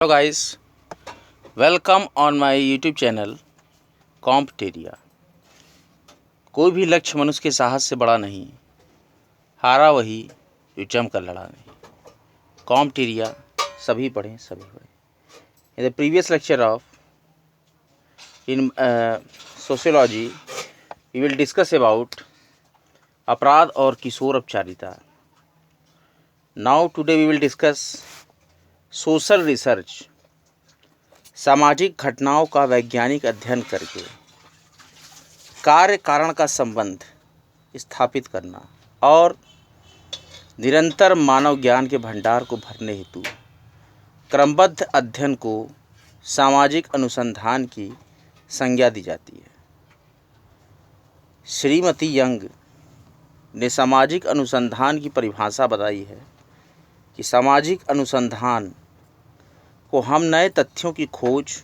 Hello guys, welcome on my YouTube channel कॉम्पटेरिया। कोई भी लक्ष्य मनुष्य के साहस से बड़ा नहीं, हारा वही जो जम कर लड़ा नहीं। कॉम्पटेरिया, सभी पढ़ें सभी पढ़ें। In the previous lecture of in sociology we will discuss about अपराध और किशोर अपचारिता। Now today we will discuss social research, सामाजिक घटनाओं का वैज्ञानिक अध्ययन करके कार्य कारण का संबंध स्थापित करना और निरंतर मानव ज्ञान के भंडार को भरने हेतु क्रमबद्ध अध्ययन को सामाजिक अनुसंधान की संज्ञा दी जाती है। श्रीमती यंग ने सामाजिक अनुसंधान की परिभाषा बताई है कि सामाजिक अनुसंधान को हम नए तथ्यों की खोज,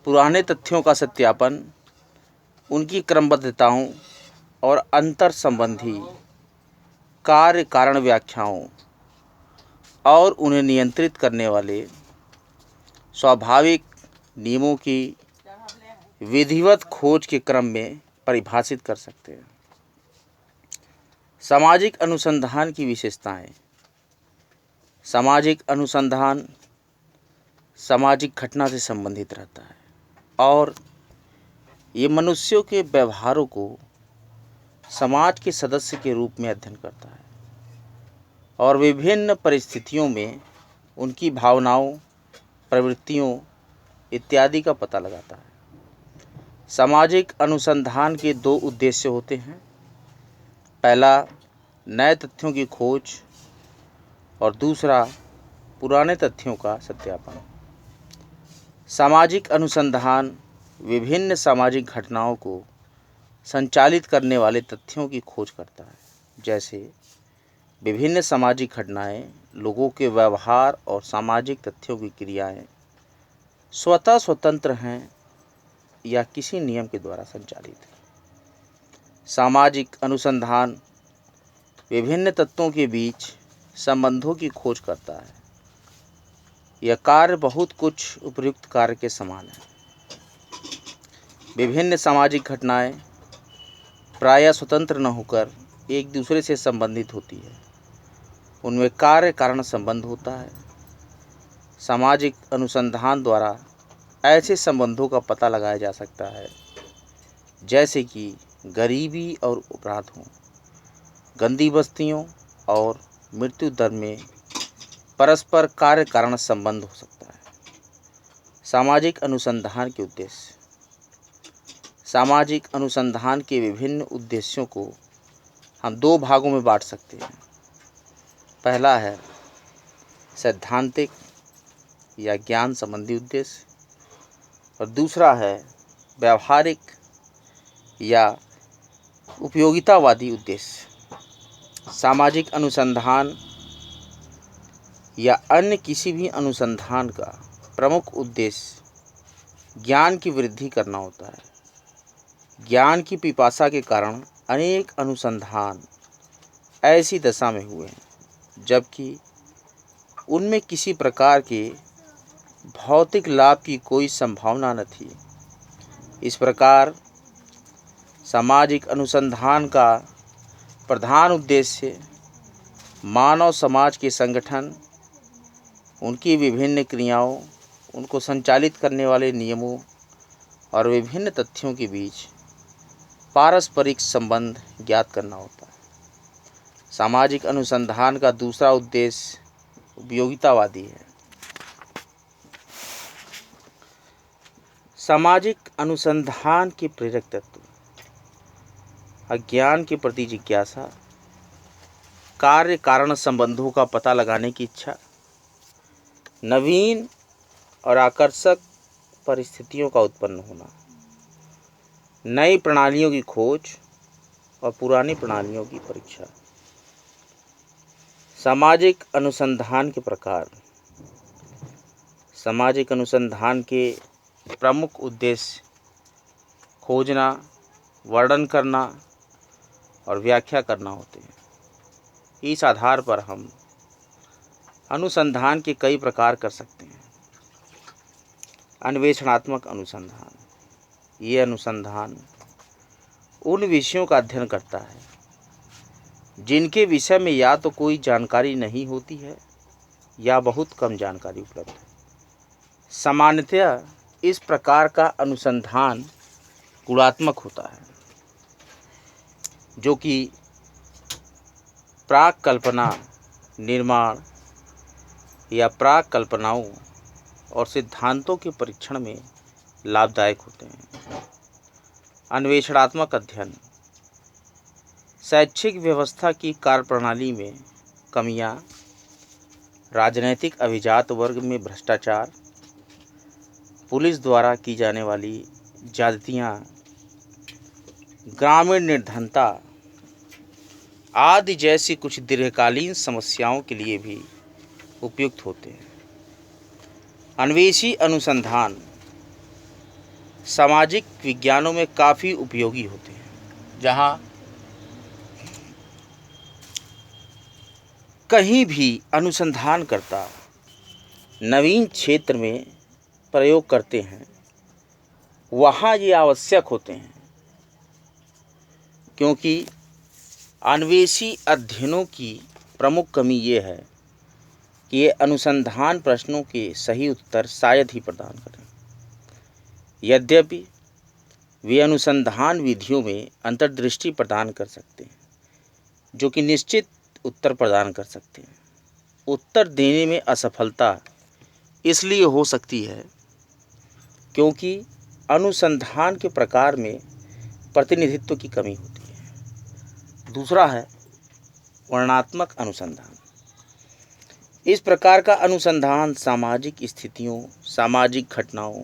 पुराने तथ्यों का सत्यापन, उनकी क्रमबद्धताओं और अंतर संबंधी कार्य कारण व्याख्याओं और उन्हें नियंत्रित करने वाले स्वाभाविक नियमों की विधिवत खोज के क्रम में परिभाषित कर सकते हैं। सामाजिक अनुसंधान की विशेषताएं। सामाजिक अनुसंधान सामाजिक घटना से संबंधित रहता है और ये मनुष्यों के व्यवहारों को समाज के सदस्य के रूप में अध्ययन करता है और विभिन्न परिस्थितियों में उनकी भावनाओं, प्रवृत्तियों इत्यादि का पता लगाता है। सामाजिक अनुसंधान के दो उद्देश्य होते हैं। पहला, नए तथ्यों की खोज और दूसरा, पुराने तथ्यों का सत्यापन। सामाजिक अनुसंधान विभिन्न सामाजिक घटनाओं को संचालित करने वाले तथ्यों की खोज करता है, जैसे विभिन्न सामाजिक घटनाएं, लोगों के व्यवहार और सामाजिक तथ्यों की क्रियाएं स्वतः स्वतंत्र हैं या किसी नियम के द्वारा संचालित है। सामाजिक अनुसंधान विभिन्न तत्वों के बीच संबंधों की खोज करता है। यह कार्य बहुत कुछ उपयुक्त कार्य के समान है। विभिन्न सामाजिक घटनाएं प्रायः स्वतंत्र न होकर एक दूसरे से संबंधित होती है। उनमें कार्य कारण संबंध होता है। सामाजिक अनुसंधान द्वारा ऐसे संबंधों का पता लगाया जा सकता है जैसे कि गरीबी और अपराध हों, गंदी बस्तियों और मृत्यु दर में परस्पर कार्य कारण संबंध हो सकता है। सामाजिक अनुसंधान के उद्देश्य। सामाजिक अनुसंधान के विभिन्न उद्देश्यों को हम दो भागों में बांट सकते हैं। पहला है सैद्धांतिक या ज्ञान संबंधी उद्देश्य और दूसरा है व्यावहारिक या उपयोगितावादी उद्देश्य। सामाजिक अनुसंधान या अन्य किसी भी अनुसंधान का प्रमुख उद्देश्य ज्ञान की वृद्धि करना होता है। ज्ञान की पिपासा के कारण अनेक अनुसंधान ऐसी दशा में हुए हैं जबकि उनमें किसी प्रकार के भौतिक लाभ की कोई संभावना न थी। इस प्रकार सामाजिक अनुसंधान का प्रधान उद्देश्य मानव समाज के संगठन, उनकी विभिन्न क्रियाओं, उनको संचालित करने वाले नियमों और विभिन्न तथ्यों के बीच पारस्परिक संबंध ज्ञात करना होता है। सामाजिक अनुसंधान का दूसरा उद्देश्य उपयोगितावादी है। सामाजिक अनुसंधान के प्रेरक तत्व। अज्ञान के प्रति जिज्ञासा, कार्य कारण संबंधों का पता लगाने की इच्छा, नवीन और आकर्षक परिस्थितियों का उत्पन्न होना, नई प्रणालियों की खोज और पुरानी प्रणालियों की परीक्षा। सामाजिक अनुसंधान के प्रकार। सामाजिक अनुसंधान के प्रमुख उद्देश्य खोजना, वर्णन करना और व्याख्या करना होते हैं। इस आधार पर हम अनुसंधान के कई प्रकार कर सकते हैं। अन्वेषणात्मक अनुसंधान, ये अनुसंधान उन विषयों का अध्ययन करता है जिनके विषय में या तो कोई जानकारी नहीं होती है या बहुत कम जानकारी उपलब्ध है। सामान्यतया इस प्रकार का अनुसंधान गुणात्मक होता है, जो कि प्राक कल्पना, निर्माण या प्राक कल्पनाओं और सिद्धांतों के परीक्षण में लाभदायक होते हैं। अन्वेषणात्मक अध्ययन शैक्षिक व्यवस्था की कार्यप्रणाली में कमियां, राजनैतिक अभिजात वर्ग में भ्रष्टाचार, पुलिस द्वारा की जाने वाली ज्यादतियाँ, ग्रामीण निर्धनता आदि जैसी कुछ दीर्घकालीन समस्याओं के लिए भी उपयुक्त होते हैं। अन्वेषी अनुसंधान सामाजिक विज्ञानों में काफ़ी उपयोगी होते हैं, जहाँ कहीं भी अनुसंधानकर्ता नवीन क्षेत्र में प्रयोग करते हैं, वहाँ ये आवश्यक होते हैं, क्योंकि अन्वेषी अध्ययनों की प्रमुख कमी ये है कि ये अनुसंधान प्रश्नों के सही उत्तर शायद ही प्रदान करें। यद्यपि वे अनुसंधान विधियों में अंतर्दृष्टि प्रदान कर सकते हैं, जो कि निश्चित उत्तर प्रदान कर सकते हैं। उत्तर देने में असफलता इसलिए हो सकती है क्योंकि अनुसंधान के प्रकार में प्रतिनिधित्व की कमी होती है। दूसरा है वर्णनात्मक अनुसंधान। इस प्रकार का अनुसंधान सामाजिक स्थितियों, सामाजिक घटनाओं,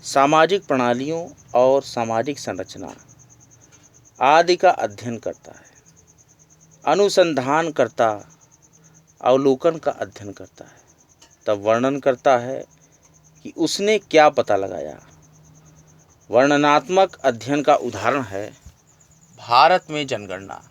सामाजिक प्रणालियों और सामाजिक संरचना आदि का अध्ययन करता है। अनुसंधानकर्ता अवलोकन का अध्ययन करता है, तब वर्णन करता है कि उसने क्या पता लगाया। वर्णनात्मक अध्ययन का उदाहरण है भारत में जनगणना।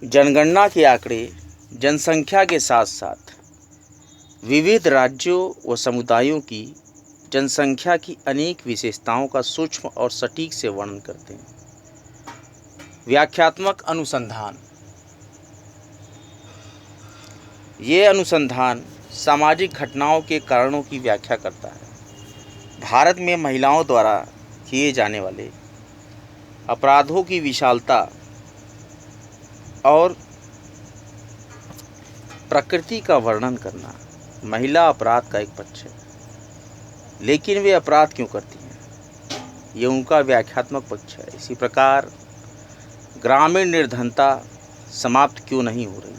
जनगणना के आंकड़े जनसंख्या के साथ साथ विविध राज्यों व समुदायों की जनसंख्या की अनेक विशेषताओं का सूक्ष्म और सटीक से वर्णन करते हैं। व्याख्यात्मक अनुसंधान, ये अनुसंधान सामाजिक घटनाओं के कारणों की व्याख्या करता है। भारत में महिलाओं द्वारा किए जाने वाले अपराधों की विशालता और प्रकृति का वर्णन करना महिला अपराध का एक पक्ष है, लेकिन वे अपराध क्यों करती हैं, ये उनका व्याख्यात्मक पक्ष है। इसी प्रकार ग्रामीण निर्धनता समाप्त क्यों नहीं हो रही है।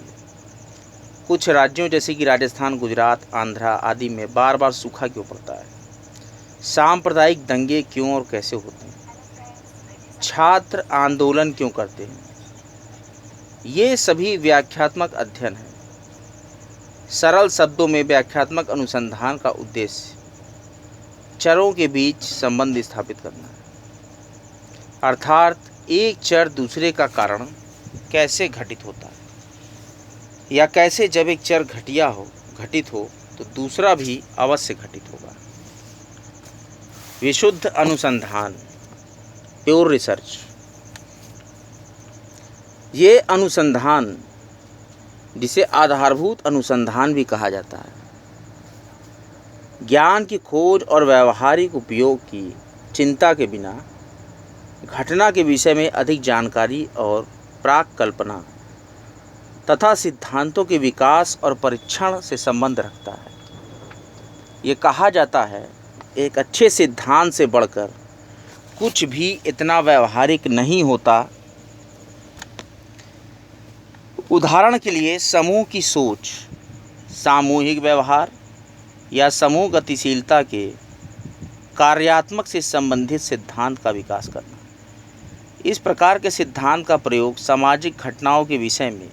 कुछ राज्यों जैसे कि राजस्थान, गुजरात, आंध्रा आदि में बार बार सूखा क्यों पड़ता है। सांप्रदायिक दंगे क्यों और कैसे होते हैं। छात्र आंदोलन क्यों करते हैं। ये सभी व्याख्यात्मक अध्ययन है। सरल शब्दों में व्याख्यात्मक अनुसंधान का उद्देश्य चरों के बीच संबंध स्थापित करना है, अर्थात एक चर दूसरे का कारण कैसे घटित होता है, या कैसे जब एक चर घटित हो तो दूसरा भी अवश्य घटित होगा। विशुद्ध अनुसंधान, प्योर रिसर्च, ये अनुसंधान जिसे आधारभूत अनुसंधान भी कहा जाता है, ज्ञान की खोज और व्यावहारिक उपयोग की चिंता के बिना घटना के विषय में अधिक जानकारी और प्राक कल्पना तथा सिद्धांतों के विकास और परीक्षण से संबंध रखता है। ये कहा जाता है, एक अच्छे सिद्धांत से बढ़कर कुछ भी इतना व्यावहारिक नहीं होता। उदाहरण के लिए समूह की सोच, सामूहिक व्यवहार या समूह गतिशीलता के कार्यात्मक से संबंधित सिद्धांत का विकास करना। इस प्रकार के सिद्धांत का प्रयोग सामाजिक घटनाओं के विषय में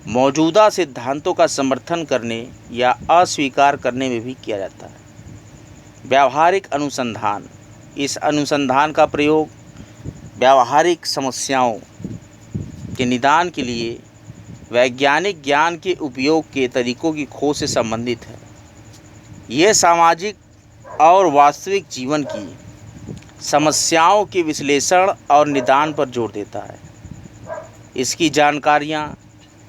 मौजूदा सिद्धांतों का समर्थन करने या अस्वीकार करने में भी किया जाता है। व्यावहारिक अनुसंधान, इस अनुसंधान का प्रयोग व्यावहारिक समस्याओं के निदान के लिए वैज्ञानिक ज्ञान के उपयोग के तरीकों की खोज से संबंधित है। यह सामाजिक और वास्तविक जीवन की समस्याओं के विश्लेषण और निदान पर जोर देता है। इसकी जानकारियाँ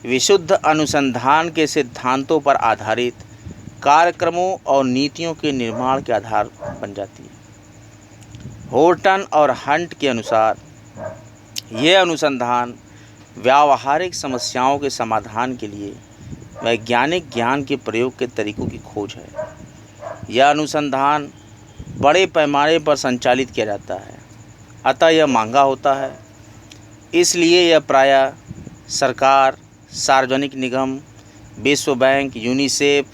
विशुद्ध अनुसंधान के सिद्धांतों पर आधारित कार्यक्रमों और नीतियों के निर्माण के आधार बन जाती है। होर्टन और हंट के अनुसार यह अनुसंधान व्यावहारिक समस्याओं के समाधान के लिए वैज्ञानिक ज्ञान के प्रयोग के तरीकों की खोज है। यह अनुसंधान बड़े पैमाने पर संचालित किया जाता है, अतः यह महंगा होता है। इसलिए यह प्रायः सरकार, सार्वजनिक निगम, विश्व बैंक, यूनिसेफ,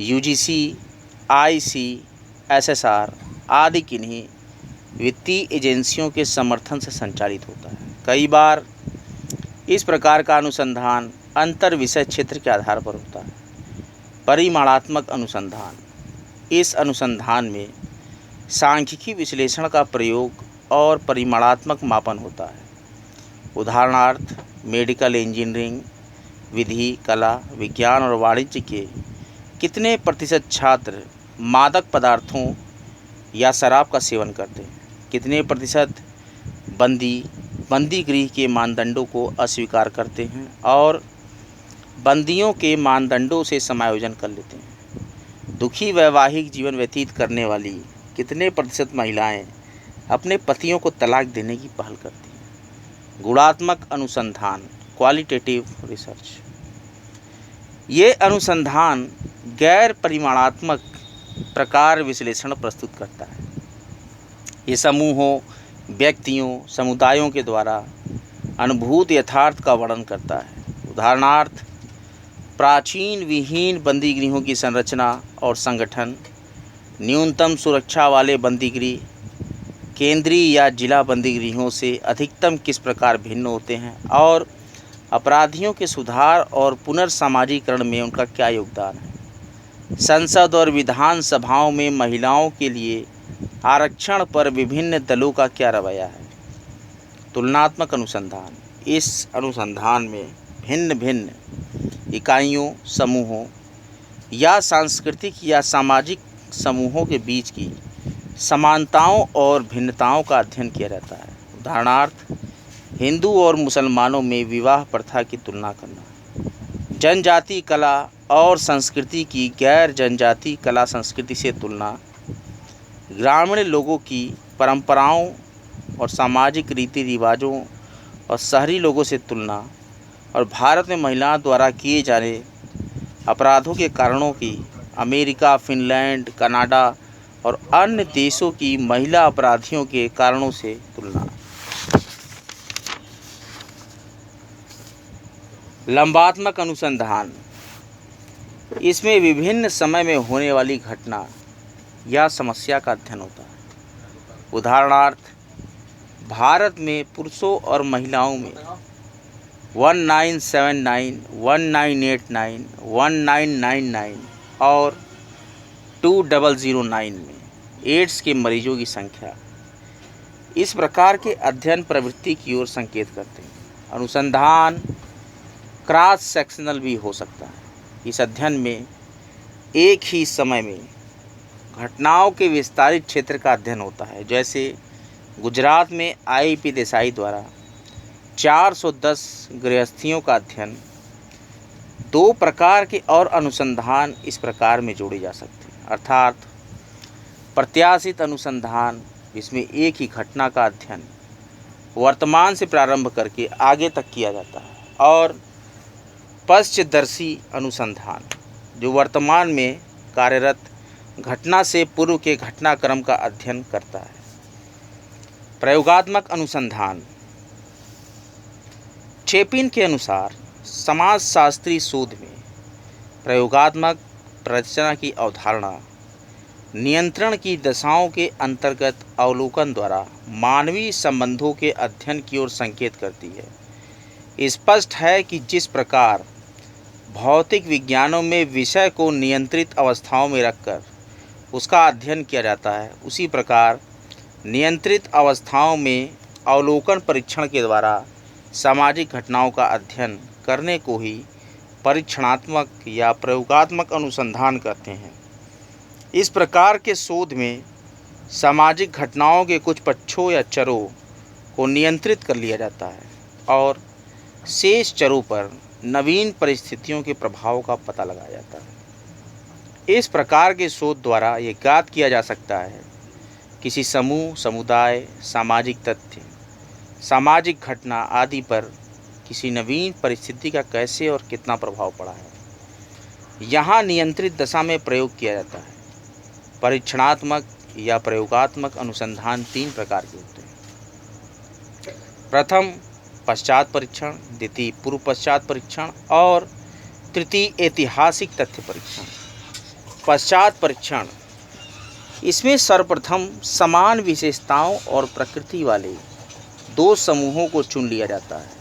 यूजीसी, आईसीएसआर आदि किन्हीं वित्तीय एजेंसियों के समर्थन से संचालित होता है। कई बार इस प्रकार का अनुसंधान अंतर विषय क्षेत्र के आधार पर होता है। परिमाणात्मक अनुसंधान, इस अनुसंधान में सांख्यिकी विश्लेषण का प्रयोग और परिमाणात्मक मापन होता है। उदाहरणार्थ, मेडिकल इंजीनियरिंग, विधि, कला, विज्ञान और वाणिज्य के कितने प्रतिशत छात्र मादक पदार्थों या शराब का सेवन करते हैं, कितने प्रतिशत बंदी गृह के मानदंडों को अस्वीकार करते हैं और बंदियों के मानदंडों से समायोजन कर लेते हैं, दुखी वैवाहिक जीवन व्यतीत करने वाली कितने प्रतिशत महिलाएं अपने पतियों को तलाक देने की पहल करती हैं। गुणात्मक अनुसंधान, क्वालिटेटिव रिसर्च, ये अनुसंधान गैर परिमाणात्मक प्रकार विश्लेषण प्रस्तुत करता है। ये समूहों, व्यक्तियों, समुदायों के द्वारा अनुभूत यथार्थ का वर्णन करता है। उदाहरणार्थ, प्राचीन विहीन बंदी गृहों की संरचना और संगठन, न्यूनतम सुरक्षा वाले बंदी गृह केंद्रीय या जिला बंदी गृहों से अधिकतम किस प्रकार भिन्न होते हैं और अपराधियों के सुधार और पुनर्सामाजिकरण में उनका क्या योगदान है। संसद और विधान सभाओं में महिलाओं के लिए आरक्षण पर विभिन्न दलों का क्या रवैया है। तुलनात्मक अनुसंधान, इस अनुसंधान में भिन्न भिन्न इकाइयों, समूहों या सांस्कृतिक या सामाजिक समूहों के बीच की समानताओं और भिन्नताओं का अध्ययन किया जाता है। उदाहरणार्थ, हिंदू और मुसलमानों में विवाह प्रथा की तुलना करना, जनजाति कला और संस्कृति की गैर जनजाति कला संस्कृति से तुलना, ग्रामीण लोगों की परंपराओं और सामाजिक रीति रिवाजों और शहरी लोगों से तुलना, और भारत में महिलाओं द्वारा किए जाने अपराधों के कारणों की अमेरिका, फिनलैंड, कनाडा और अन्य देशों की महिला अपराधियों के कारणों से तुलना। लंबात्मक अनुसंधान, इसमें विभिन्न समय में होने वाली घटना या समस्या का अध्ययन होता है। उदाहरणार्थ, भारत में पुरुषों और महिलाओं में 1979, 1989, 1999 और 2009 में एड्स के मरीजों की संख्या। इस प्रकार के अध्ययन प्रवृत्ति की ओर संकेत करते हैं। अनुसंधान क्रॉस सेक्शनल भी हो सकता है। इस अध्ययन में एक ही समय में घटनाओं के विस्तारित क्षेत्र का अध्ययन होता है। जैसे गुजरात में आईपी देसाई द्वारा 410 गृहस्थियों का अध्ययन। दो प्रकार के और अनुसंधान इस प्रकार में जोड़े जा सकते हैं, अर्थात प्रत्याशित अनुसंधान, जिसमें एक ही घटना का अध्ययन वर्तमान से प्रारंभ करके आगे तक किया जाता है, और पश्चदर्शी अनुसंधान, जो वर्तमान में कार्यरत घटना से पूर्व के घटनाक्रम का अध्ययन करता है। प्रयोगात्मक अनुसंधान, चेपिन के अनुसार समाजशास्त्री शोध में प्रयोगात्मक प्ररचना की अवधारणा नियंत्रण की दशाओं के अंतर्गत अवलोकन द्वारा मानवीय संबंधों के अध्ययन की ओर संकेत करती है। स्पष्ट है कि जिस प्रकार भौतिक विज्ञानों में विषय को नियंत्रित अवस्थाओं में रखकर उसका अध्ययन किया जाता है, उसी प्रकार नियंत्रित अवस्थाओं में अवलोकन परीक्षण के द्वारा सामाजिक घटनाओं का अध्ययन करने को ही परीक्षणात्मक या प्रयोगात्मक अनुसंधान कहते हैं। इस प्रकार के शोध में सामाजिक घटनाओं के कुछ पक्षों या चरों को नियंत्रित कर लिया जाता है और शेष चरों पर नवीन परिस्थितियों के प्रभाव का पता लगाया जाता है। इस प्रकार के शोध द्वारा ये ज्ञात किया जा सकता है किसी समूह, समुदाय, सामाजिक तथ्य, सामाजिक घटना आदि पर किसी नवीन परिस्थिति का कैसे और कितना प्रभाव पड़ा है। यहाँ नियंत्रित दशा में प्रयोग किया जाता है। परीक्षणात्मक या प्रयोगात्मक अनुसंधान 3 प्रकार के होते हैं। प्रथम पश्चात परीक्षण, द्वितीय पूर्व पश्चात परीक्षण और तृतीय ऐतिहासिक तथ्य परीक्षण। पश्चात परीक्षण, इसमें सर्वप्रथम समान विशेषताओं और प्रकृति वाले 2 समूहों को चुन लिया जाता है।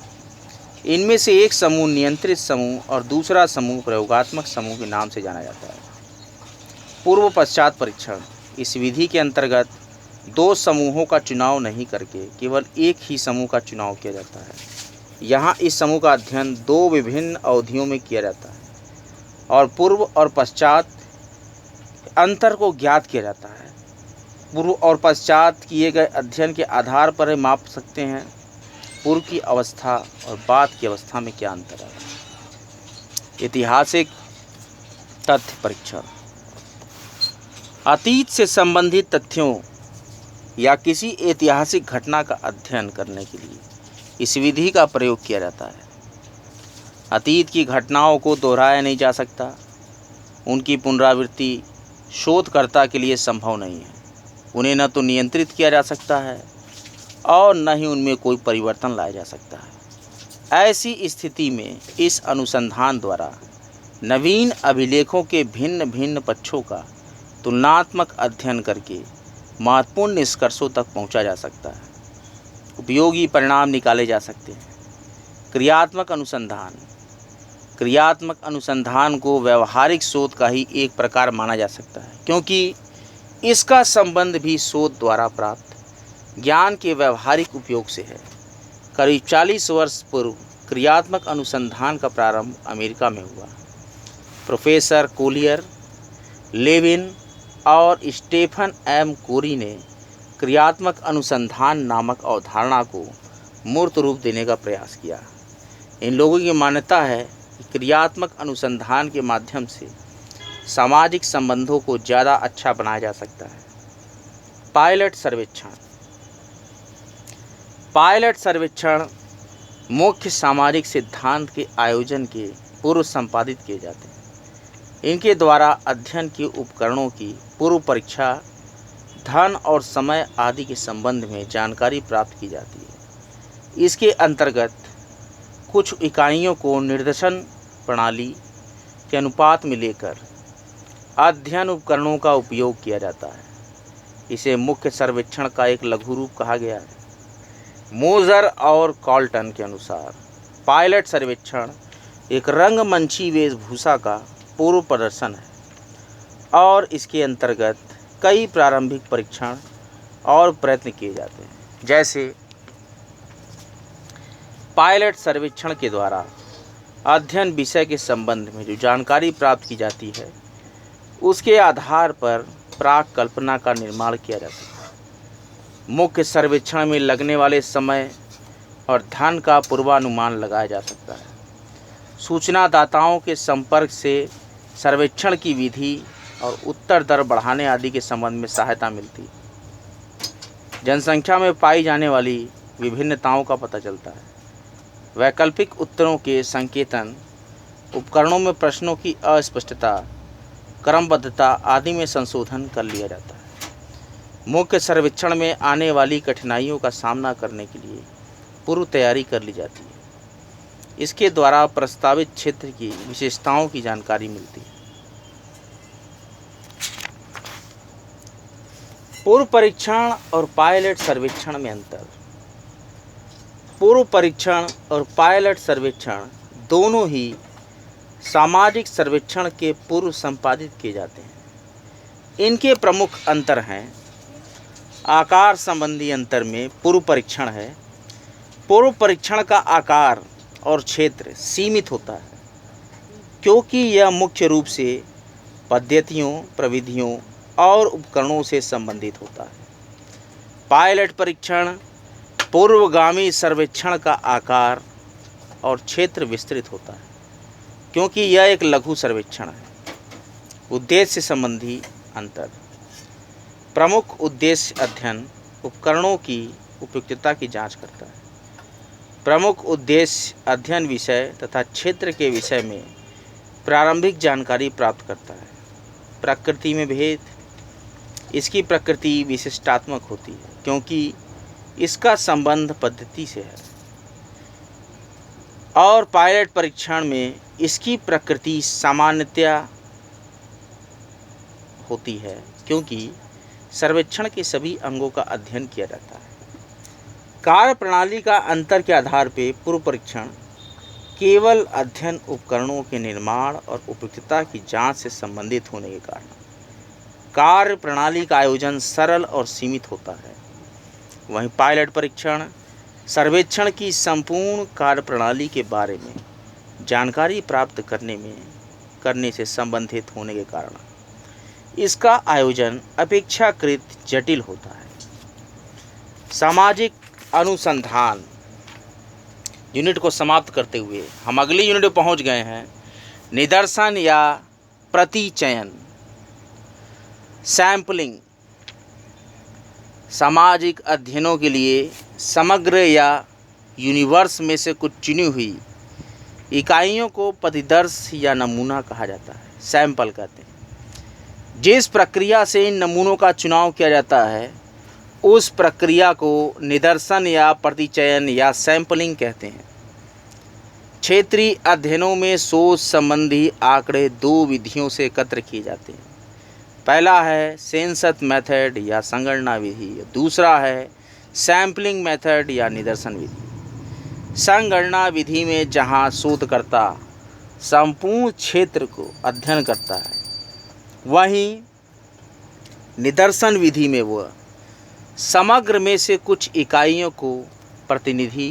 इनमें से एक समूह नियंत्रित समूह और दूसरा समूह प्रयोगात्मक समूह के नाम से जाना जाता है। पूर्व पश्चात परीक्षण, इस विधि के अंतर्गत 2 समूहों का चुनाव नहीं करके केवल एक ही समूह का चुनाव किया जाता है। यहाँ इस समूह का अध्ययन 2 विभिन्न अवधियों में किया जाता है और पूर्व और पश्चात अंतर को ज्ञात किया जाता है। पूर्व और पश्चात किए गए अध्ययन के आधार पर माप सकते हैं पूर्व की अवस्था और बाद की अवस्था में क्या अंतर है। ऐतिहासिक तथ्य परीक्षण, अतीत से संबंधित तथ्यों या किसी ऐतिहासिक घटना का अध्ययन करने के लिए इस विधि का प्रयोग किया जाता है। अतीत की घटनाओं को दोहराया नहीं जा सकता, उनकी पुनरावृत्ति शोधकर्ता के लिए संभव नहीं है। उन्हें न तो नियंत्रित किया जा सकता है और न ही उनमें कोई परिवर्तन लाया जा सकता है। ऐसी स्थिति में इस अनुसंधान द्वारा नवीन अभिलेखों के भिन्न भिन्न पक्षों का तुलनात्मक अध्ययन करके महत्वपूर्ण निष्कर्षों तक पहुंचा जा सकता है। उपयोगी परिणाम निकाले जा सकते हैं। क्रियात्मक अनुसंधान, क्रियात्मक अनुसंधान को व्यवहारिक शोध का ही एक प्रकार माना जा सकता है, क्योंकि इसका संबंध भी शोध द्वारा प्राप्त ज्ञान के व्यवहारिक उपयोग से है। करीब 40 वर्ष पूर्व क्रियात्मक अनुसंधान का प्रारंभ अमेरिका में हुआ। प्रोफेसर कोलियर, लेविन और स्टेफन एम कोरी ने क्रियात्मक अनुसंधान नामक अवधारणा को मूर्त रूप देने का प्रयास किया। इन लोगों की मान्यता है कि क्रियात्मक अनुसंधान के माध्यम से सामाजिक संबंधों को ज़्यादा अच्छा बनाया जा सकता है। पायलट सर्वेक्षण, पायलट सर्वेक्षण मुख्य सामाजिक सिद्धांत के आयोजन के पूर्व संपादित किए जाते हैं। इनके द्वारा अध्ययन के उपकरणों की पूर्व परीक्षा, धन और समय आदि के संबंध में जानकारी प्राप्त की जाती है। इसके अंतर्गत कुछ इकाइयों को निर्देशन प्रणाली के अनुपात में लेकर अध्ययन उपकरणों का उपयोग किया जाता है। इसे मुख्य सर्वेक्षण का एक लघु रूप कहा गया है। मोजर और कॉल्टन के अनुसार पायलट सर्वेक्षण एक रंगमंची वेशभूषा का पूर्व प्रदर्शन है और इसके अंतर्गत कई प्रारंभिक परीक्षण और प्रयत्न किए जाते हैं। जैसे पायलट सर्वेक्षण के द्वारा अध्ययन विषय के संबंध में जो जानकारी प्राप्त की जाती है उसके आधार पर प्राक कल्पना का निर्माण किया जा सकता है। मुख्य सर्वेक्षण में लगने वाले समय और धन का पूर्वानुमान लगाया जा सकता है। सूचनादाताओं के संपर्क से सर्वेक्षण की विधि और उत्तर दर बढ़ाने आदि के संबंध में सहायता मिलती है। जनसंख्या में पाई जाने वाली विभिन्नताओं का पता चलता है। वैकल्पिक उत्तरों के संकेतन, उपकरणों में प्रश्नों की अस्पष्टता, क्रमबद्धता आदि में संशोधन कर लिया जाता है। मुख्य सर्वेक्षण में आने वाली कठिनाइयों का सामना करने के लिए पूर्व तैयारी कर ली जाती है। इसके द्वारा प्रस्तावित क्षेत्र की विशेषताओं की जानकारी मिलती है। पूर्व परीक्षण और पायलट सर्वेक्षण में अंतर। पूर्व परीक्षण और पायलट सर्वेक्षण दोनों ही सामाजिक सर्वेक्षण के पूर्व संपादित किए जाते हैं। इनके प्रमुख अंतर हैं। आकार संबंधी अंतर में पूर्व परीक्षण है। पूर्व परीक्षण का आकार और क्षेत्र सीमित होता है क्योंकि यह मुख्य रूप से पद्धतियों, प्रविधियों और उपकरणों से संबंधित होता है। पायलट परीक्षण पूर्वगामी सर्वेक्षण का आकार और क्षेत्र विस्तृत होता है क्योंकि यह एक लघु सर्वेक्षण है। उद्देश्य संबंधी अंतर। प्रमुख उद्देश्य अध्ययन उपकरणों की उपयुक्तता की जांच करता है। प्रमुख उद्देश्य अध्ययन विषय तथा क्षेत्र के विषय में प्रारंभिक जानकारी प्राप्त करता है। प्रकृति में भेद। इसकी प्रकृति विशिष्टात्मक होती है क्योंकि इसका संबंध पद्धति से है और पायलट परीक्षण में इसकी प्रकृति सामान्यतया होती है क्योंकि सर्वेक्षण के सभी अंगों का अध्ययन किया जाता है। कार्यप्रणाली का अंतर के आधार पर पूर्व परीक्षण केवल अध्ययन उपकरणों के निर्माण और उपयुक्तता की जांच से संबंधित होने के कारण कार्यप्रणाली का आयोजन सरल और सीमित होता है। वहीं पायलट परीक्षण सर्वेक्षण की संपूर्ण कार्यप्रणाली के बारे में जानकारी प्राप्त करने से संबंधित होने के कारण इसका आयोजन अपेक्षाकृत जटिल होता है। सामाजिक अनुसंधान यूनिट को समाप्त करते हुए हम अगली यूनिट में पहुंच गए हैं। निदर्शन या प्रतिचयन, सैंपलिंग। सामाजिक अध्ययनों के लिए समग्र या यूनिवर्स में से कुछ चुनी हुई इकाइयों को प्रतिदर्श या नमूना कहा जाता है, सैंपल कहते हैं। जिस प्रक्रिया से इन नमूनों का चुनाव किया जाता है उस प्रक्रिया को निदर्शन या प्रतिचयन या सैंपलिंग कहते हैं। क्षेत्रीय अध्ययनों में शोध संबंधी आंकड़े दो विधियों से एकत्र किए जाते हैं। पहला है सेंसस मेथड या संगणना विधि, दूसरा है सैंपलिंग मेथड या निदर्शन विधि। संगणना विधि में जहां शोधकर्ता संपूर्ण क्षेत्र को अध्ययन करता है, वहीं निदर्शन विधि में वह समग्र में से कुछ इकाइयों को प्रतिनिधि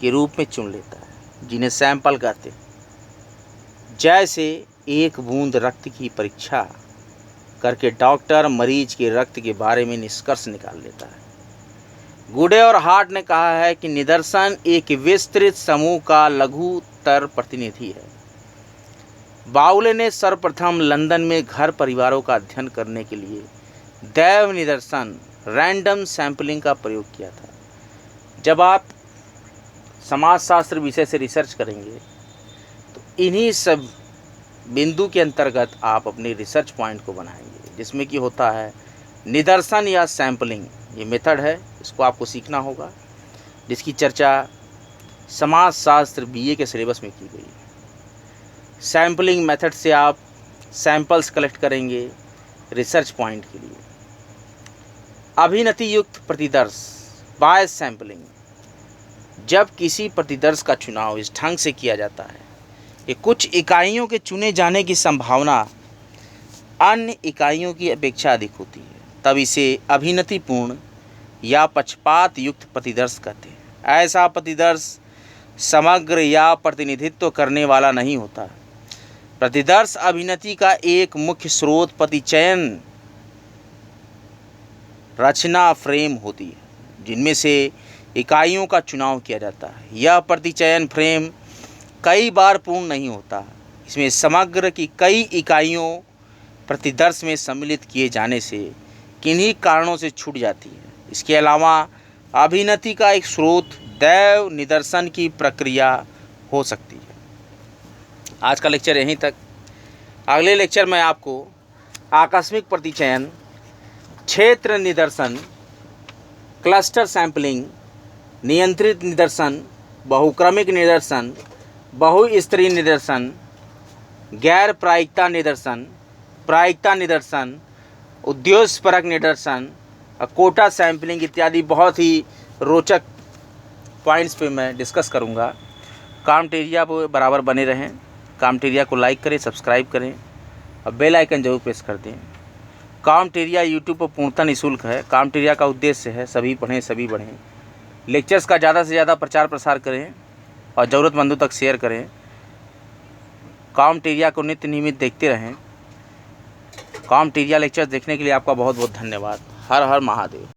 के रूप में चुन लेता है, जिन्हें सैंपल कहते हैं। जैसे एक बूंद रक्त की परीक्षा करके डॉक्टर मरीज के रक्त के बारे में निष्कर्ष निकाल लेता है। गुडे और हार्ट ने कहा है कि निदर्शन एक विस्तृत समूह का लघुतर प्रतिनिधि है। बाउले ने सर्वप्रथम लंदन में घर परिवारों का अध्ययन करने के लिए दैव निदर्शन रैंडम सैंपलिंग का प्रयोग किया था। जब आप समाजशास्त्र विषय से रिसर्च करेंगे तो इन्हीं सब बिंदु के अंतर्गत आप अपने रिसर्च पॉइंट को बनाएंगे, जिसमें कि होता है निदर्शन या सैंपलिंग। ये मेथड है, इसको आपको सीखना होगा, जिसकी चर्चा समाजशास्त्र बीए के सिलेबस में की गई है। सैंपलिंग मेथड से आप सैंपल्स कलेक्ट करेंगे रिसर्च पॉइंट के लिए। अभिनति युक्त प्रतिदर्श, बायस सैंपलिंग। जब किसी प्रतिदर्श का चुनाव इस ढंग से किया जाता है कि कुछ इकाइयों के चुने जाने की संभावना अन्य इकाइयों की अपेक्षा अधिक होती है, तब इसे अभिनतिपूर्ण या पक्षपात युक्त प्रतिदर्श कहते हैं। ऐसा प्रतिदर्श समग्र या प्रतिनिधित्व करने वाला नहीं होता। प्रतिदर्श अभिनति का एक मुख्य स्रोत प्रतिचयन रचना फ्रेम होती है, जिनमें से इकाइयों का चुनाव किया जाता है। यह प्रतिचयन फ्रेम कई बार पूर्ण नहीं होता। इसमें समग्र की कई इकाइयों प्रतिदर्श में सम्मिलित किए जाने से किन्हीं कारणों से छूट जाती है। इसके अलावा अभिनति का एक स्रोत दैव निदर्शन की प्रक्रिया हो सकती है। आज का लेक्चर यहीं तक। अगले लेक्चर में आपको आकस्मिक प्रतिचयन, क्षेत्र निदर्शन, क्लस्टर सैंपलिंग, नियंत्रित निदर्शन, बहुक्रमिक निदर्शन, बहुस्तरीय निदर्शन, गैर प्रायिकता निदर्शन, प्रायिकता निदर्शन, उद्देश्यपरक निदर्शन, कोटा सैंपलिंग इत्यादि बहुत ही रोचक पॉइंट्स पे मैं डिस्कस करूँगा। कामटेरिया पर बराबर बने रहें। कामटेरिया को लाइक करें, सब्सक्राइब करें और बेल आइकन जरूर प्रेस कर दें। कामटेरिया यूट्यूब पर पूर्णतः निःशुल्क है। कामटेरिया का उद्देश्य है सभी पढ़ें सभी बढ़ें। लेक्चर्स का ज़्यादा से ज़्यादा प्रचार प्रसार करें और ज़रूरतमंदों तक शेयर करें। कामटेरिया को नित्य नियमित देखते रहें। कामटेरिया लेक्चर्स देखने के लिए आपका बहुत बहुत धन्यवाद। हर हर महादेव।